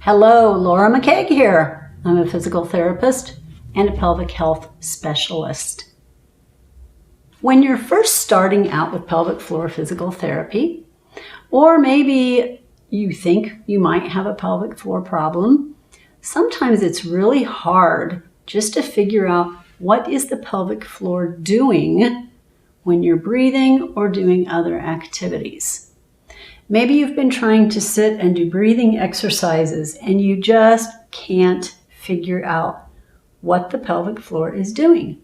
Hello, Laura McCaig here. I'm a physical therapist and a pelvic health specialist. When you're first starting out with pelvic floor physical therapy, or maybe you think you might have a pelvic floor problem, sometimes it's really hard just to figure out what is the pelvic floor doing when you're breathing or doing other activities. Maybe you've been trying to sit and do breathing exercises and you just can't figure out what the pelvic floor is doing.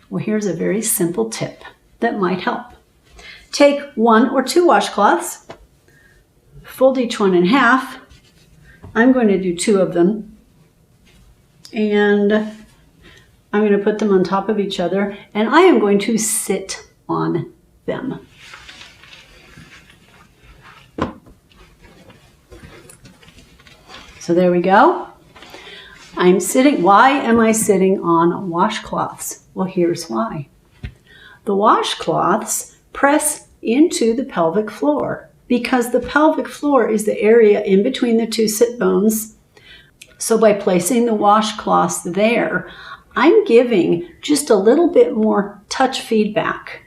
Well, here's a very simple tip that might help. Take 1 or 2 washcloths, fold each one in half. I'm going to do 2 of them, and I'm going to put them on top of each other, and I am going to sit on them. So there we go. I'm sitting. Why am I sitting on washcloths? Well, here's why. The washcloths press into the pelvic floor because the pelvic floor is the area in between the 2 sit bones. So by placing the washcloths there, I'm giving just a little bit more touch feedback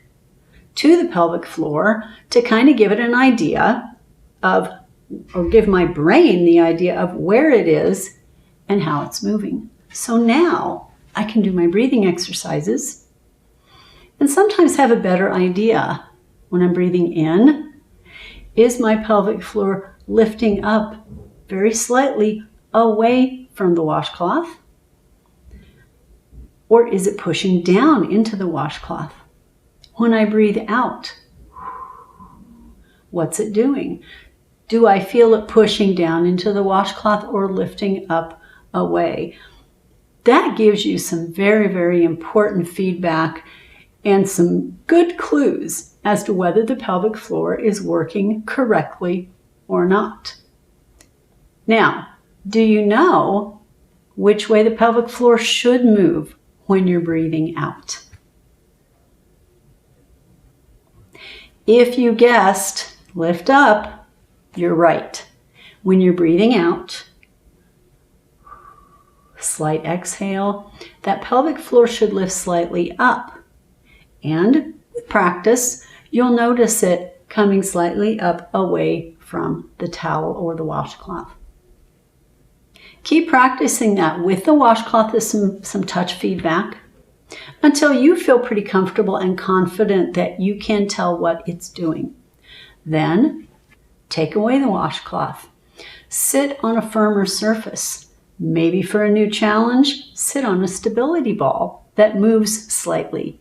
to the pelvic floor to kind of give it an idea of, or give my brain the idea of where it is and how it's moving. So now I can do my breathing exercises and sometimes have a better idea when I'm breathing in. Is my pelvic floor lifting up very slightly away from the washcloth? Or is it pushing down into the washcloth? When I breathe out, what's it doing? Do I feel it pushing down into the washcloth or lifting up away? That gives you some very, very important feedback and some good clues as to whether the pelvic floor is working correctly or not. Now, do you know which way the pelvic floor should move when you're breathing out? If you guessed lift up, you're right. When you're breathing out, slight exhale, that pelvic floor should lift slightly up. And with practice, you'll notice it coming slightly up away from the towel or the washcloth. Keep practicing that with the washcloth as some touch feedback until you feel pretty comfortable and confident that you can tell what it's doing. Then take away the washcloth. Sit on a firmer surface. Maybe for a new challenge, sit on a stability ball that moves slightly.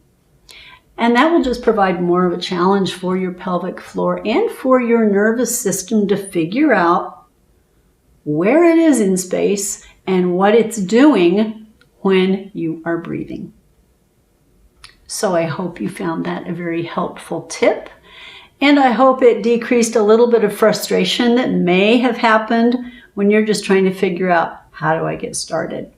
And that will just provide more of a challenge for your pelvic floor and for your nervous system to figure out where it is in space and what it's doing when you are breathing. So I hope you found that a very helpful tip. And I hope it decreased a little bit of frustration that may have happened when you're just trying to figure out, how do I get started?